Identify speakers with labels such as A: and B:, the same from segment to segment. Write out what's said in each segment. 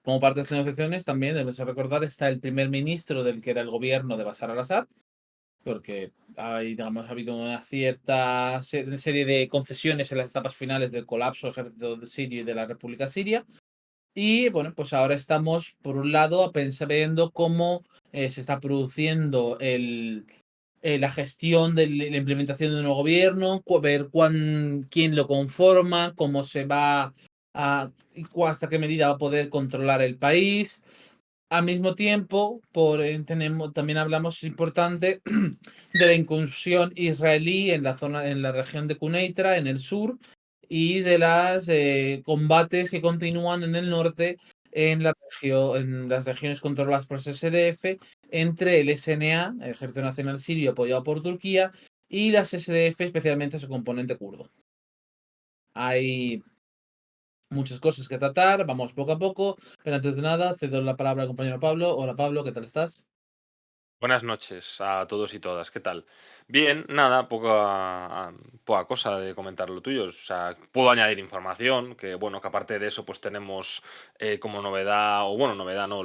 A: como parte de las negociaciones, también debemos recordar, está el primer ministro del que era el gobierno de Bashar al-Assad, porque hay, digamos, ha habido una cierta serie de concesiones en las etapas finales del colapso del ejército sirio y de la República Siria. Y bueno, pues ahora estamos, por un lado, viendo cómo se está produciendo la gestión de la implementación de un nuevo gobierno, ver quién lo conforma, cómo se va hasta qué medida va a poder controlar el país. Al mismo tiempo, también hablamos, es importante, de la incursión israelí en la región de Quneitra, en el sur, y de los combates que continúan en el norte, en las regiones controladas por el SDF, entre el SNA, el Ejército Nacional Sirio apoyado por Turquía, y las SDF, especialmente su componente kurdo. Hay muchas cosas que tratar, vamos poco a poco, pero antes de nada cedo la palabra al compañero Pablo. Hola Pablo, ¿qué tal estás?
B: Buenas noches a todos y todas, ¿qué tal? Bien, nada, poca cosa de comentar lo tuyo. O sea, puedo añadir información, que bueno, que aparte de eso, pues tenemos como novedad, o bueno, novedad no,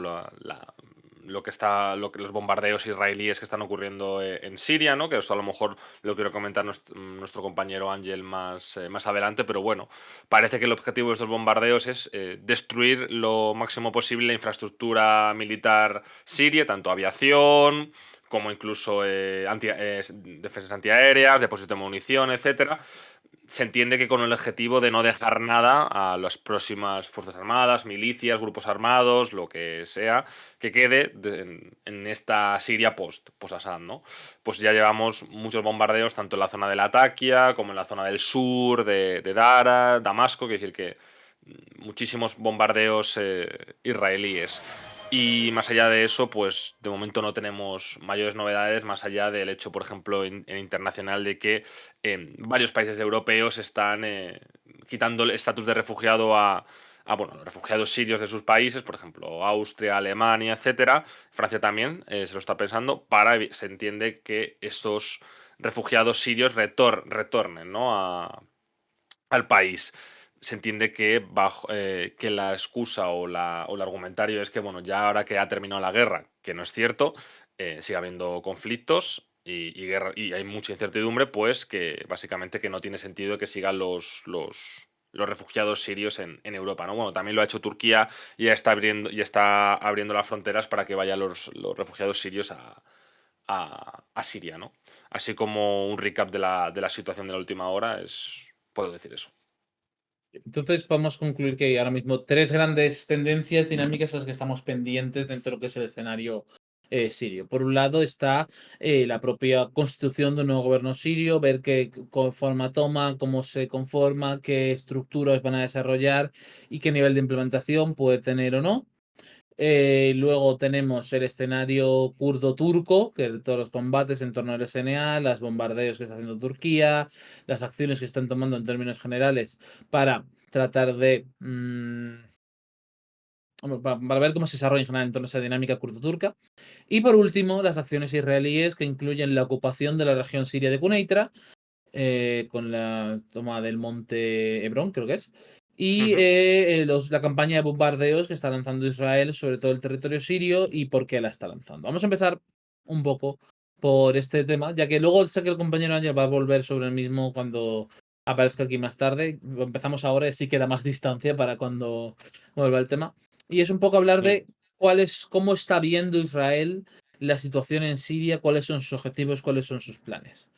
B: los bombardeos israelíes que están ocurriendo en Siria, ¿no? Que esto a lo mejor lo quiero comentar nuestro compañero Ángel más adelante, pero bueno, parece que el objetivo de estos bombardeos es destruir lo máximo posible la infraestructura militar siria, tanto aviación como incluso defensas antiaéreas, depósitos de munición, etcétera. Se entiende que con el objetivo de no dejar nada a las próximas Fuerzas Armadas, milicias, grupos armados, lo que sea, que quede en esta Siria post-Assad, ¿no? Pues ya llevamos muchos bombardeos, tanto en la zona de Latakia como en la zona del sur, de Dara, Damasco, quiere decir que muchísimos bombardeos israelíes. Y más allá de eso, pues de momento no tenemos mayores novedades, más allá del hecho, por ejemplo, en internacional, de que varios países europeos están quitando el estatus de refugiado bueno, los refugiados sirios de sus países, por ejemplo, Austria, Alemania, etcétera. Francia también se lo está pensando, se entiende que estos refugiados sirios retornen, ¿no? Al país. Se entiende que, que la excusa o el argumentario es que, bueno, ya ahora que ha terminado la guerra, que no es cierto, sigue habiendo conflictos y hay mucha incertidumbre, pues que básicamente que no tiene sentido que sigan los refugiados sirios en Europa, ¿no? Bueno, también lo ha hecho Turquía y ya está abriendo las fronteras para que vayan los refugiados sirios a Siria, ¿no? Así como un recap de la situación de la última hora, puedo decir eso.
A: Entonces podemos concluir que hay ahora mismo tres grandes tendencias dinámicas a las que estamos pendientes dentro de lo que es el escenario sirio. Por un lado está la propia constitución de un nuevo gobierno sirio, ver qué forma toma, cómo se conforma, qué estructuras van a desarrollar y qué nivel de implementación puede tener o no. Luego tenemos el escenario kurdo-turco, que todos los combates en torno al SNA, los bombardeos que está haciendo Turquía, las acciones que están tomando en términos generales para tratar de para ver cómo se desarrolla en general en torno a esa dinámica kurdo-turca. Y por último, las acciones israelíes que incluyen la ocupación de la región siria de Quneitra, con la toma del monte Hebrón, creo que es. Y
B: Ujú.
A: la campaña de bombardeos que está lanzando Israel sobre todo el territorio sirio y por qué la está lanzando. Vamos a empezar un poco por este tema, ya que luego sé que el compañero Ángel va a volver sobre el mismo cuando aparezca aquí más tarde. Empezamos ahora y sí queda más distancia para cuando vuelva el tema. Y es un poco hablar
B: Mm.
A: de cómo está viendo Israel la situación en Siria, cuáles son sus objetivos, cuáles son sus planes.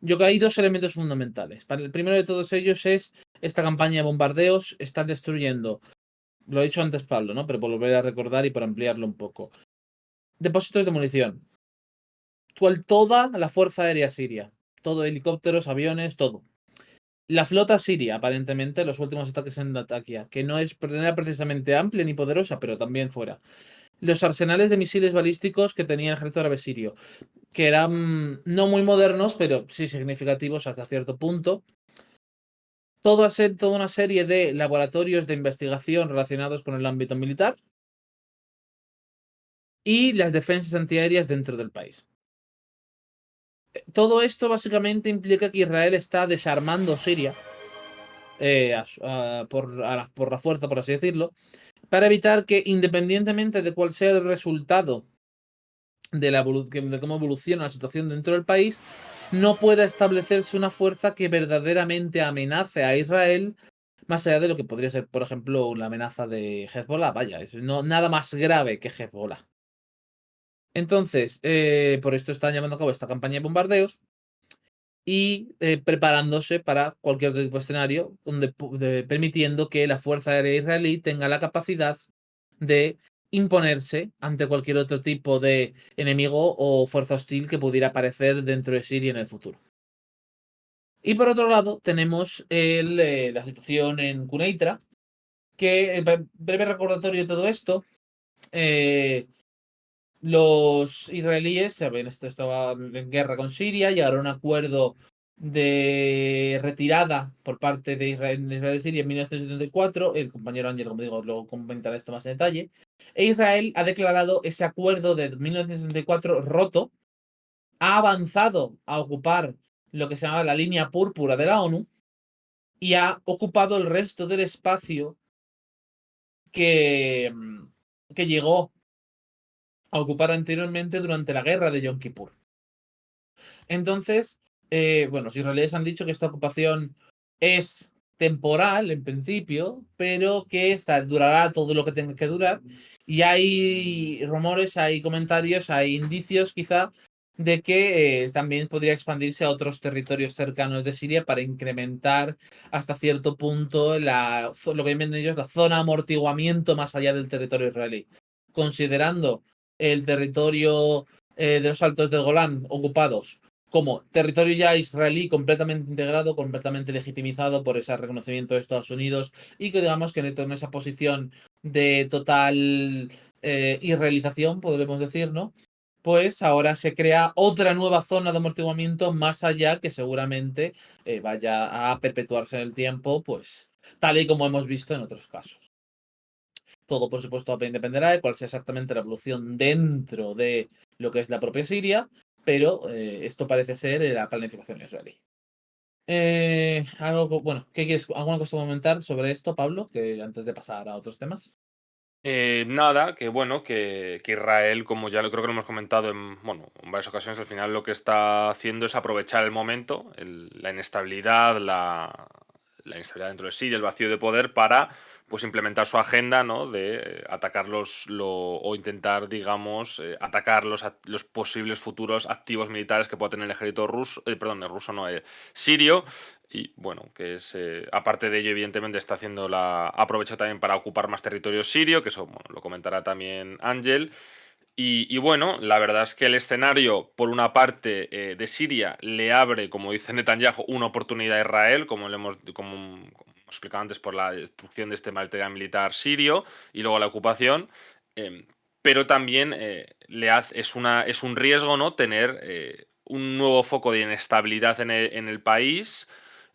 A: Yo creo que hay dos elementos fundamentales. El primero de todos ellos es esta campaña de bombardeos está destruyendo, lo he dicho antes Pablo, ¿no? Pero por volver a recordar y por ampliarlo un poco. Depósitos de munición. Toda la fuerza aérea siria. Todo helicópteros, aviones, todo. La flota siria, aparentemente, los últimos ataques en Latakia, que no era precisamente amplia ni poderosa, pero también fuera. Los arsenales de misiles balísticos que tenía el ejército árabe sirio, que eran no muy modernos, pero sí significativos hasta cierto punto. Toda una serie de laboratorios de investigación relacionados con el ámbito militar y las defensas antiaéreas dentro del país. Todo esto básicamente implica que Israel está desarmando Siria por la fuerza, por así decirlo, para evitar que, independientemente de cuál sea el resultado de cómo evoluciona la situación dentro del país, no pueda establecerse una fuerza que verdaderamente amenace a Israel, más allá de lo que podría ser, por ejemplo, la amenaza de Hezbollah. Vaya, es nada más grave que Hezbollah. Entonces, por esto están llevando a cabo esta campaña de bombardeos y preparándose para cualquier otro tipo de escenario, permitiendo que la Fuerza Aérea Israelí tenga la capacidad de imponerse ante cualquier otro tipo de enemigo o fuerza hostil que pudiera aparecer dentro de Siria en el futuro. Y por otro lado, tenemos la situación en Quneitra, que, breve recordatorio de todo esto, los israelíes, saben, esto estaba en guerra con Siria, llegaron a un acuerdo de retirada por parte de Israel y Siria en 1974. El compañero Ángel, como digo, luego comentará esto más en detalle. E Israel ha declarado ese acuerdo de 1964 roto, ha avanzado a ocupar lo que se llama la línea púrpura de la ONU y ha ocupado el resto del espacio que, que llegó a ocupar anteriormente durante la guerra de Yom Kippur. Entonces, bueno, los israelíes han dicho que esta ocupación es temporal en principio, pero que durará todo lo que tenga que durar. Y hay rumores, hay comentarios, hay indicios quizá de que también podría expandirse a otros territorios cercanos de Siria para incrementar hasta cierto punto lo que llaman ellos la zona de amortiguamiento más allá del territorio israelí. Considerando el territorio de los Altos del Golán ocupados como territorio ya israelí completamente integrado, completamente legitimizado por ese reconocimiento de Estados Unidos y que digamos que en esa posición de total israelización, podremos decir, ¿no? Pues ahora se crea otra nueva zona de amortiguamiento más allá que seguramente vaya a perpetuarse en el tiempo, pues tal y como hemos visto en otros casos. Todo, por supuesto, dependerá de cuál sea exactamente la evolución dentro de lo que es la propia Siria, pero esto parece ser la planificación israelí. Bueno, ¿qué quieres? ¿Alguna cosa comentar sobre esto, Pablo? Que antes de pasar a otros temas.
B: Nada, que bueno, que Israel, como ya creo que lo hemos comentado en, bueno, en varias ocasiones, al final lo que está haciendo es aprovechar el momento, la inestabilidad, la inestabilidad dentro de Siria, el vacío de poder, para pues implementar su agenda, ¿no? De atacar o intentar, digamos, atacar los posibles futuros activos militares que pueda tener el ejército ruso, perdón, el ruso no, sirio. Y bueno, que es aparte de ello, evidentemente está haciendo aprovecha también para ocupar más territorio sirio, que eso bueno, lo comentará también Ángel. Y bueno, la verdad es que el escenario, por una parte, de Siria le abre, como dice Netanyahu, una oportunidad a Israel, como hemos explicado antes, por la destrucción de este material militar sirio y luego la ocupación. Pero también es un riesgo, ¿no? Tener un nuevo foco de inestabilidad en el país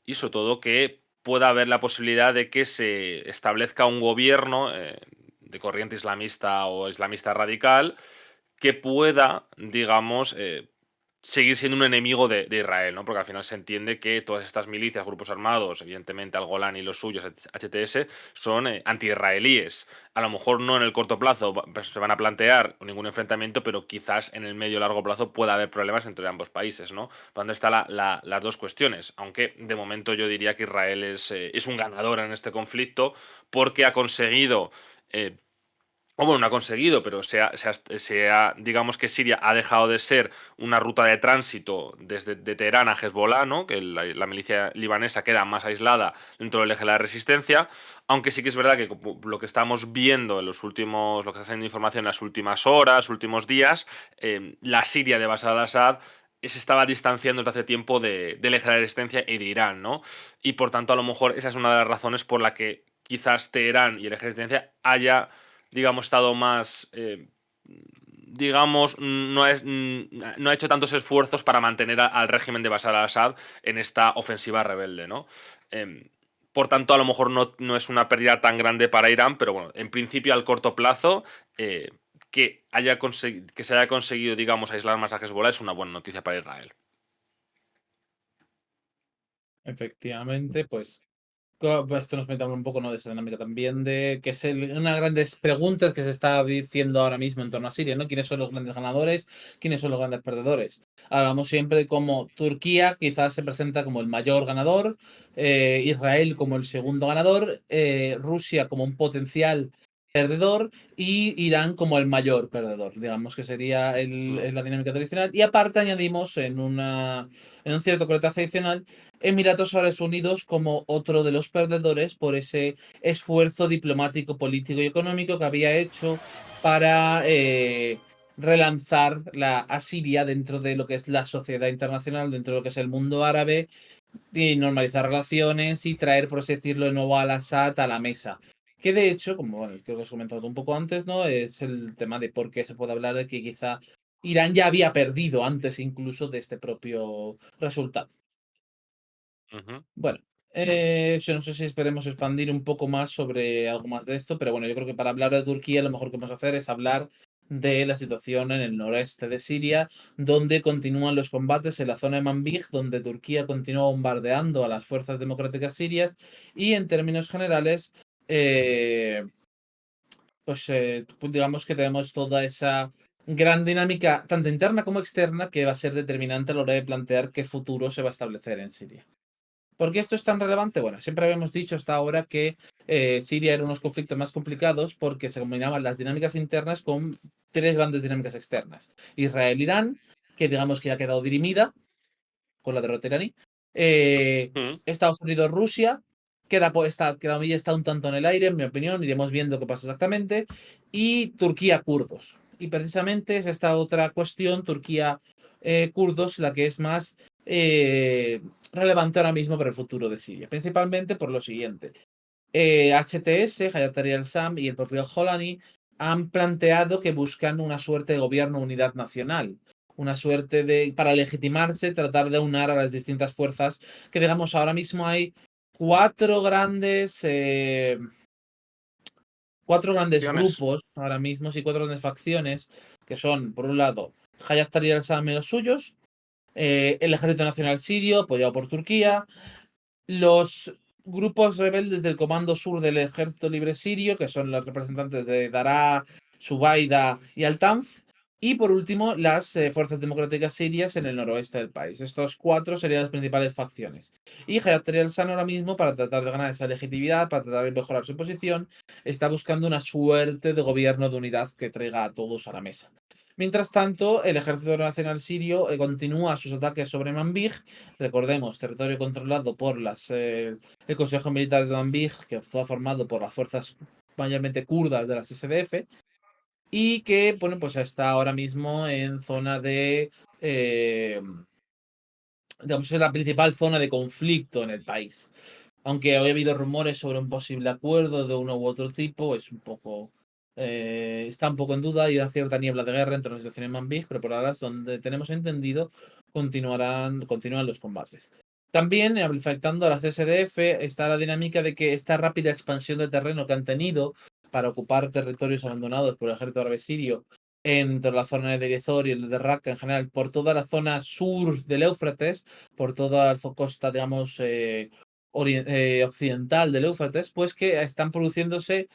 B: y sobre todo que pueda haber la posibilidad de que se establezca un gobierno de corriente islamista o islamista radical que pueda, digamos, seguir siendo un enemigo de Israel, ¿no? Porque al final se entiende que todas estas milicias, grupos armados, evidentemente al Golán y los suyos, HTS, son anti-israelíes. A lo mejor no en el corto plazo se van a plantear ningún enfrentamiento, pero quizás en el medio o largo plazo pueda haber problemas entre ambos países, ¿no? ¿Dónde están las dos cuestiones? Aunque de momento yo diría que Israel es un ganador en este conflicto porque ha conseguido o bueno, no ha conseguido, pero digamos que Siria ha dejado de ser una ruta de tránsito desde de Teherán a Hezbollah, ¿no? Que la milicia libanesa queda más aislada dentro del eje de la resistencia, aunque sí que es verdad que lo que estamos viendo en lo que está saliendo información en las últimas horas, últimos días, la Siria de Bashar al-Assad se estaba distanciando desde hace tiempo del eje de la resistencia y de Irán, ¿no? Y por tanto, a lo mejor esa es una de las razones por la que quizás Teherán y el eje de resistencia haya digamos, estado más, digamos, no ha hecho tantos esfuerzos para mantener al régimen de Bashar al-Assad en esta ofensiva rebelde, ¿no? Por tanto, a lo mejor no es una pérdida tan grande para Irán, pero bueno, en principio al corto plazo, que se haya conseguido, digamos, aislar más a Hezbollah es una buena noticia para Israel.
A: Efectivamente, pues Pues esto nos metamos un poco, ¿no?, de esa dinámica también de que es una de las grandes preguntas que se está diciendo ahora mismo en torno a Siria, ¿no? ¿Quiénes son los grandes ganadores? ¿Quiénes son los grandes perdedores? Hablamos siempre de cómo Turquía quizás se presenta como el mayor ganador, Israel como el segundo ganador, Rusia como un potencial perdedor y Irán como el mayor perdedor, digamos que sería es la dinámica tradicional. Y aparte añadimos en un cierto corretaje adicional Emiratos Árabes Unidos como otro de los perdedores por ese esfuerzo diplomático, político y económico que había hecho para relanzar a Siria dentro de lo que es la sociedad internacional, dentro de lo que es el mundo árabe, y normalizar relaciones y traer, por así decirlo, de nuevo al Assad a la mesa. Que de hecho, como bueno, creo que os he comentado un poco antes, ¿no? Es el tema de por qué se puede hablar de que quizá Irán ya había perdido antes incluso de este propio resultado.
B: Ujú.
A: Bueno, yo no sé si esperemos expandir un poco más sobre algo más de esto, pero bueno, yo creo que para hablar de Turquía lo mejor que podemos hacer es hablar de la situación en el noreste de Siria, donde continúan los combates en la zona de Manbij, donde Turquía continúa bombardeando a las fuerzas democráticas sirias y en términos generales, eh, pues digamos que tenemos toda esa gran dinámica, tanto interna como externa, que va a ser determinante a la hora de plantear qué futuro se va a establecer en Siria. ¿Por qué esto es tan relevante? Bueno, siempre habíamos dicho hasta ahora que Siria era unos conflictos más complicados porque se combinaban las dinámicas internas con tres grandes dinámicas externas. Israel-Irán, que digamos que ya ha quedado dirimida con la derrota iraní.
B: Mm.
A: Estados Unidos-Rusia, todavía está un tanto en el aire, en mi opinión, iremos viendo qué pasa exactamente. Y Turquía-Kurdos. Y precisamente es esta otra cuestión, Turquía-Kurdos, la que es más relevante ahora mismo para el futuro de Siria. Principalmente por lo siguiente. HTS, Hayat Tahrir al-Sham y el propio Al-Jolani han planteado que buscan una suerte de gobierno de unidad nacional, una suerte de, para legitimarse, tratar de unar a las distintas fuerzas, que digamos ahora mismo hay cuatro grandes, eh, cuatro grandes
B: Acciones.
A: grupos ahora mismo, sí, cuatro grandes facciones, que son, por un lado, Hayat Tahrir al-Sham y los suyos, el Ejército Nacional Sirio, apoyado por Turquía, los grupos rebeldes del Comando Sur del Ejército Libre Sirio, que son los representantes de Daraa, Subaida y Al-Tanf. Y por último, las fuerzas democráticas sirias en el noroeste del país. Estos cuatro serían las principales facciones. Y Hayat Tahrir al-Sham ahora mismo, para tratar de ganar esa legitimidad, para tratar de mejorar su posición, está buscando una suerte de gobierno de unidad que traiga a todos a la mesa. Mientras tanto, el Ejército Nacional Sirio continúa sus ataques sobre Manbij. Recordemos, territorio controlado por el Consejo Militar de Manbij, que estaba formado por las fuerzas mayormente kurdas de las SDF, y que, bueno, pues está ahora mismo en zona eh, digamos, es la principal zona de conflicto en el país. Aunque hoy ha habido rumores sobre un posible acuerdo de uno u otro tipo, es un poco. Está un poco en duda y una cierta niebla de guerra entre la situación en Manbij, pero por ahora es donde tenemos entendido continúan los combates. También, afectando a las SDF, está la dinámica de que esta rápida expansión de terreno que han tenido para ocupar territorios abandonados por el ejército árabe sirio entre la zona de Deir y el de Raqqa en general, por toda la zona sur del Éufrates, por toda la costa, digamos, occidental del Éufrates, pues que están produciéndose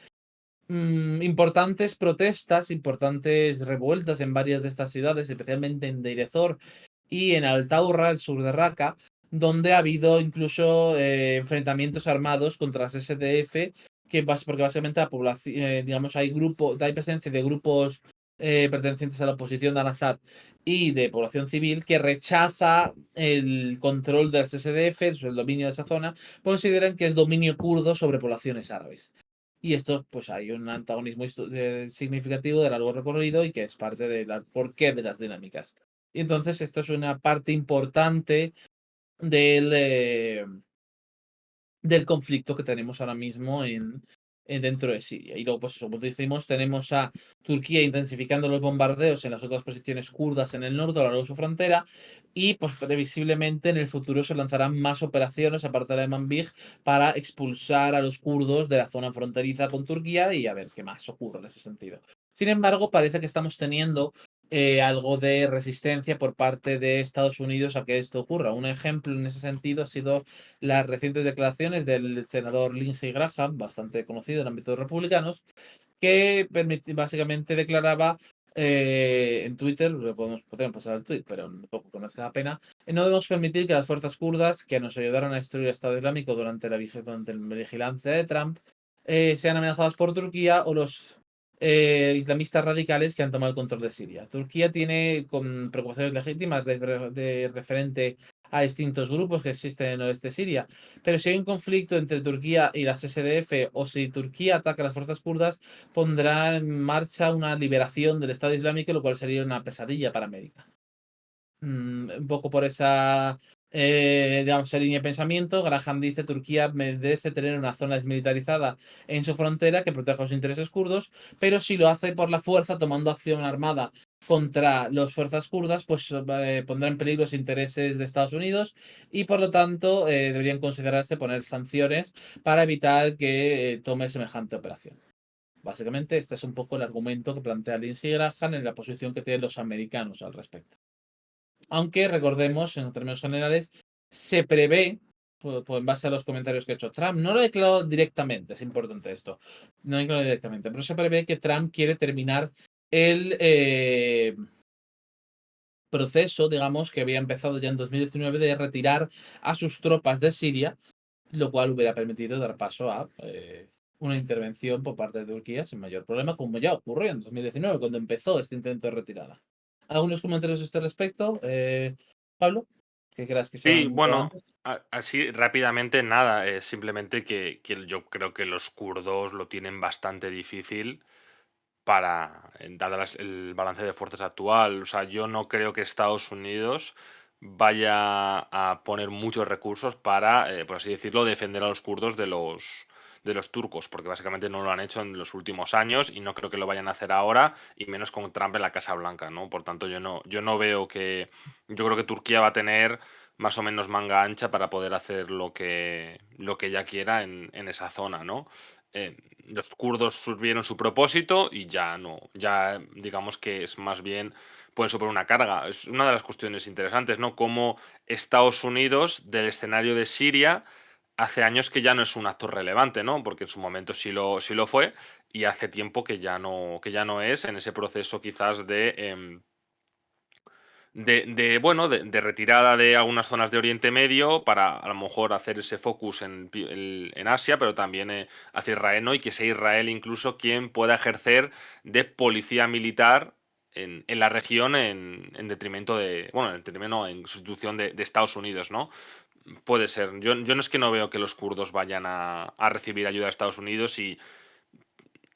A: importantes protestas, importantes revueltas en varias de estas ciudades, especialmente en Deir ez-Zor y en Al-Taura, el sur de Raqqa, donde ha habido incluso enfrentamientos armados contra las SDF, porque básicamente la población, digamos, hay presencia de grupos pertenecientes a la oposición de Al-Assad y de población civil que rechaza el control de las SDF, el dominio de esa zona, consideran que es dominio kurdo sobre poblaciones árabes. Y esto, pues hay un antagonismo significativo de largo recorrido y que es parte del porqué de las dinámicas. Y entonces esto es una parte importante del, del conflicto que tenemos ahora mismo dentro de Siria. Y luego, pues eso, como decimos, tenemos a Turquía intensificando los bombardeos en las otras posiciones kurdas en el norte a lo largo de su frontera y pues previsiblemente en el futuro se lanzarán más operaciones aparte de la de Manbij para expulsar a los kurdos de la zona fronteriza con Turquía y a ver qué más ocurre en ese sentido. Sin embargo, parece que estamos teniendo algo de resistencia por parte de Estados Unidos a que esto ocurra. Un ejemplo en ese sentido ha sido las recientes declaraciones del senador Lindsey Graham, bastante conocido en ámbitos republicanos, que básicamente declaraba en Twitter, podemos pasar al tweet, pero tampoco conozca la pena, no debemos permitir que las fuerzas kurdas que nos ayudaron a destruir el Estado Islámico durante la vigilancia de Trump sean amenazadas por Turquía o los islamistas radicales que han tomado el control de Siria. Turquía tiene con preocupaciones legítimas de referente a distintos grupos que existen en el oeste de Siria, pero si hay un conflicto entre Turquía y las SDF o si Turquía ataca a las fuerzas kurdas, pondrá en marcha una liberación del Estado Islámico, lo cual sería una pesadilla para América. Un poco por esa digamos, línea de pensamiento, Graham dice Turquía merece tener una zona desmilitarizada en su frontera que proteja los intereses kurdos, pero si lo hace por la fuerza, tomando acción armada contra las fuerzas kurdas, pues pondrá en peligro los intereses de Estados Unidos y por lo tanto deberían considerarse poner sanciones para evitar que tome semejante operación. Básicamente, este es un poco el argumento que plantea Lindsey Graham en la posición que tienen los americanos al respecto. Aunque recordemos, en términos generales, se prevé, pues en base a los comentarios que ha hecho Trump, no lo ha declarado directamente, es importante esto, no lo ha declarado directamente, pero se prevé que Trump quiere terminar el proceso, digamos, que había empezado ya en 2019 de retirar a sus tropas de Siria, lo cual hubiera permitido dar paso a una intervención por parte de Turquía sin mayor problema, como ya ocurrió en 2019, cuando empezó este intento de retirada. ¿Algunos comentarios a este respecto, Pablo? ¿Qué creas que
B: Sí,
A: sean
B: bueno,
A: relevantes?
B: así rápidamente nada, simplemente que yo creo que los kurdos lo tienen bastante difícil para, dado el balance de fuerzas actual. O sea, yo no creo que Estados Unidos vaya a poner muchos recursos para, por así decirlo, defender a los kurdos de los turcos, porque básicamente no lo han hecho en los últimos años y no creo que lo vayan a hacer ahora, y menos con Trump en la Casa Blanca, ¿no? Por tanto, yo no veo que... Yo creo que Turquía va a tener más o menos manga ancha para poder hacer lo que ella quiera en esa zona, ¿no? Los kurdos survieron su propósito y ya no, ya digamos que es más bien pueden superar una carga. Es una de las cuestiones interesantes, ¿no? Cómo Estados Unidos del escenario de Siria hace años que ya no es un actor relevante, ¿no? Porque en su momento sí lo fue y hace tiempo que ya no es en ese proceso quizás bueno, de retirada de algunas zonas de Oriente Medio para a lo mejor hacer ese focus en Asia, pero también hacia Israel, ¿no? Y que sea Israel incluso quien pueda ejercer de policía militar en la región en detrimento de, bueno, en detrimento, no, en sustitución de Estados Unidos, ¿no? Puede ser. Yo no es que no veo que los kurdos vayan a recibir ayuda de Estados Unidos y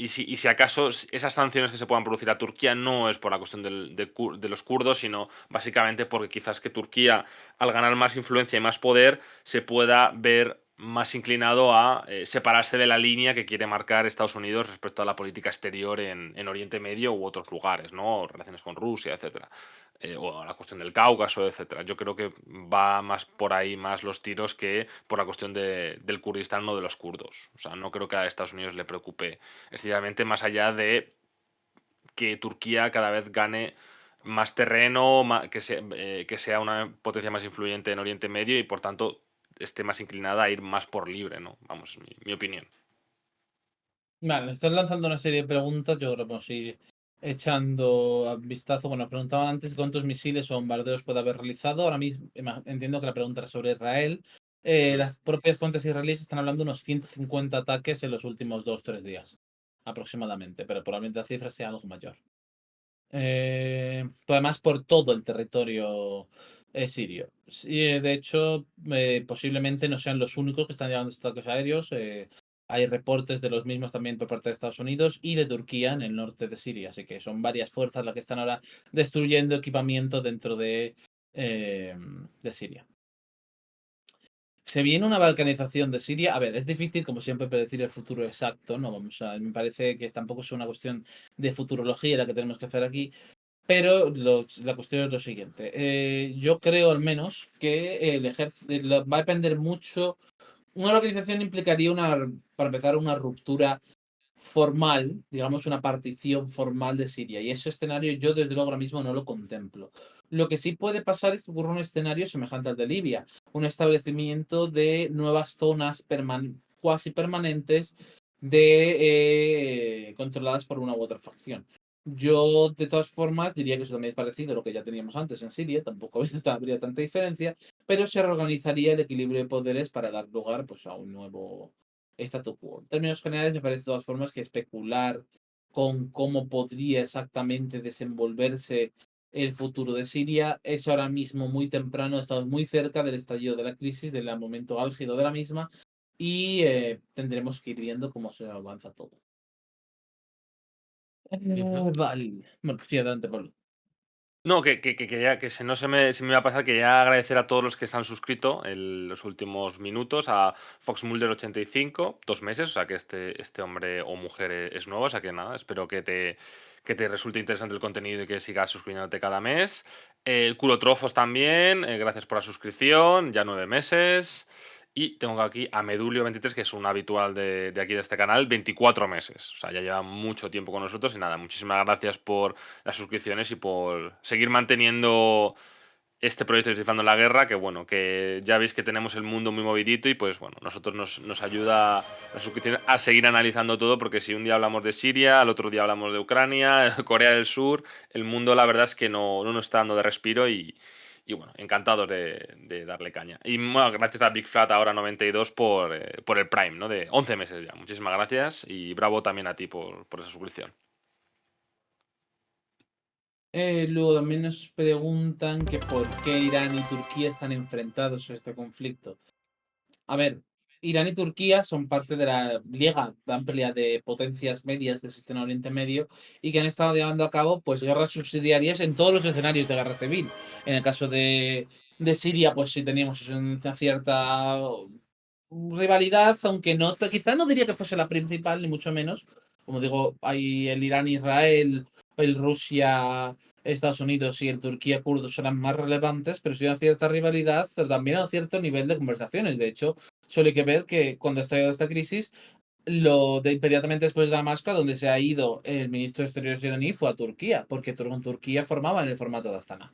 B: si acaso esas sanciones que se puedan producir a Turquía no es por la cuestión de los kurdos, sino básicamente porque quizás que Turquía, al ganar más influencia y más poder, se pueda ver más inclinado a separarse de la línea que quiere marcar Estados Unidos respecto a la política exterior en Oriente Medio u otros lugares, ¿no? Relaciones con Rusia, etcétera. O la cuestión del Cáucaso, etcétera. Yo creo que va más por ahí más los tiros que por la cuestión del Kurdistán o de los kurdos. O sea, no creo que a Estados Unidos le preocupe excesivamente más allá de que Turquía cada vez gane más terreno, que sea una potencia más influyente en Oriente Medio y por tanto esté más inclinada a ir más por libre, ¿no? Vamos, es mi opinión.
A: Vale, me estás lanzando una serie de preguntas, yo creo que vamos a ir echando vistazo. Bueno, preguntaban antes cuántos misiles o bombardeos puede haber realizado. Ahora mismo entiendo que la pregunta era sobre Israel.
B: Mm.
A: Las propias fuentes israelíes están hablando de unos 150 ataques en los últimos 2 o 3 días, aproximadamente, pero probablemente la cifra sea algo mayor. Además, por todo el territorio sirio. Sí, de hecho, posiblemente no sean los únicos que están llevando estos ataques aéreos. Hay reportes de los mismos también por parte de Estados Unidos y de Turquía en el norte de Siria. Así que son varias fuerzas las que están ahora destruyendo equipamiento dentro de Siria. Se viene una balcanización de Siria. A ver, es difícil, como siempre, predecir el futuro exacto, ¿no? Vamos a, me parece que tampoco es una cuestión de futurología la que tenemos que hacer aquí, pero la cuestión es lo siguiente. Yo creo al menos que el ejército va a depender mucho. Una localización implicaría para empezar, una ruptura formal, digamos una partición formal de Siria. Y ese escenario yo desde luego ahora mismo no lo contemplo. Lo que sí puede pasar es que ocurra un escenario semejante al de Libia, un establecimiento de nuevas zonas cuasi permanentes controladas por una u otra facción. Yo, de todas formas, diría que eso también es parecido a lo que ya teníamos antes en Siria, tampoco habría tanta diferencia, pero se reorganizaría el equilibrio de poderes para dar lugar pues, a un nuevo statu quo. En términos generales, me parece de todas formas que especular con cómo podría exactamente desenvolverse el futuro de Siria es ahora mismo muy temprano, estamos muy cerca del estallido de la crisis, del momento álgido de la misma, y tendremos que ir viendo cómo se avanza todo.
B: Ujú.
A: Vale. Bueno, sí, adelante, Pablo.
B: No, que no se me va a pasar que ya agradecer a todos los que se han suscrito en los últimos minutos, a FoxMulder85, 2 meses, o sea que este hombre o mujer es nuevo, o sea que nada, espero que te resulte interesante el contenido y que sigas suscribiéndote cada mes. El Culotrofos también, gracias por la suscripción, ya 9 meses. Y tengo aquí a Medulio23, que es un habitual de aquí de este canal, 24 meses. O sea, ya lleva mucho tiempo con nosotros y nada, muchísimas gracias por las suscripciones y por seguir manteniendo este proyecto de Descifrando la Guerra, que bueno, que ya veis que tenemos el mundo muy movidito y pues bueno, nosotros nos ayuda la suscripción a seguir analizando todo, porque si un día hablamos de Siria, al otro día hablamos de Ucrania, Corea del Sur, el mundo la verdad es que no nos está dando de respiro y bueno, encantados de darle caña. Y bueno, gracias a Big Flat ahora 92 por el Prime, ¿no? De 11 meses ya. Muchísimas gracias y bravo también a ti por esa suscripción.
A: Luego también nos preguntan que por qué Irán y Turquía están enfrentados en este conflicto. A ver, Irán y Turquía son parte de la liga amplia de potencias medias que existe en Oriente Medio y que han estado llevando a cabo pues guerras subsidiarias en todos los escenarios de guerra civil. En el caso de Siria, pues sí teníamos una cierta rivalidad, aunque no, quizá no diría que fuese la principal, ni mucho menos. Como digo, hay el Irán-Israel, el Rusia, Estados Unidos y el Turquía-Kurdo serán más relevantes, pero sí hay una cierta rivalidad, pero también hay un cierto nivel de conversaciones. De hecho, solo hay que ver que cuando ha estallado esta crisis, inmediatamente después de Damasco, donde se ha ido el ministro de Exteriores iraní, fue a Turquía, porque con Turquía formaba en el formato de Astana.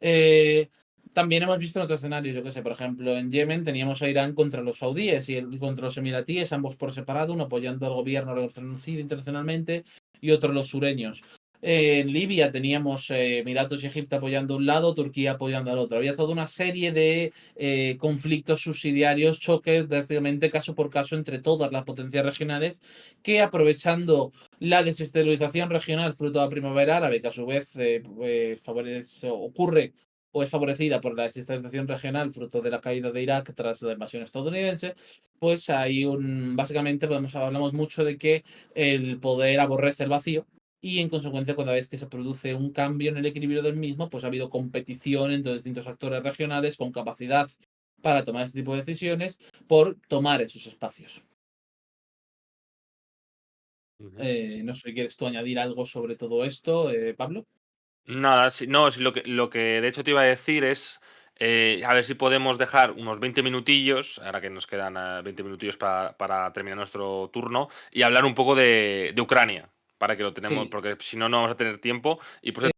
A: Eh, También hemos visto en otros escenarios, yo que sé, por ejemplo, en Yemen teníamos a Irán contra los saudíes y contra los emiratíes, ambos por separado, uno apoyando al gobierno reconocido internacionalmente y otro los sureños. En Libia teníamos Emiratos y Egipto apoyando un lado, Turquía apoyando al otro. Había toda una serie de conflictos subsidiarios, choques prácticamente caso por caso entre todas las potencias regionales que aprovechando la desestabilización regional fruto de la primavera árabe, que a su vez ocurre o es favorecida por la desestabilización regional fruto de la caída de Irak tras la invasión estadounidense, pues hay básicamente hablamos mucho de que el poder aborrece el vacío y en consecuencia cada vez que se produce un cambio en el equilibrio del mismo, pues ha habido competición entre distintos actores regionales con capacidad para tomar este tipo de decisiones por tomar esos espacios.
B: Ujú.
A: No sé si quieres tú añadir algo sobre todo esto, Pablo.
B: Nada, no, sí, lo que de hecho te iba a decir es, a ver si podemos dejar unos 20 minutillos, ahora que nos quedan 20 minutillos para terminar nuestro turno, y hablar un poco de Ucrania, para que lo tenemos,
A: Sí,
B: porque si no, no vamos a tener tiempo. Y por
A: sí,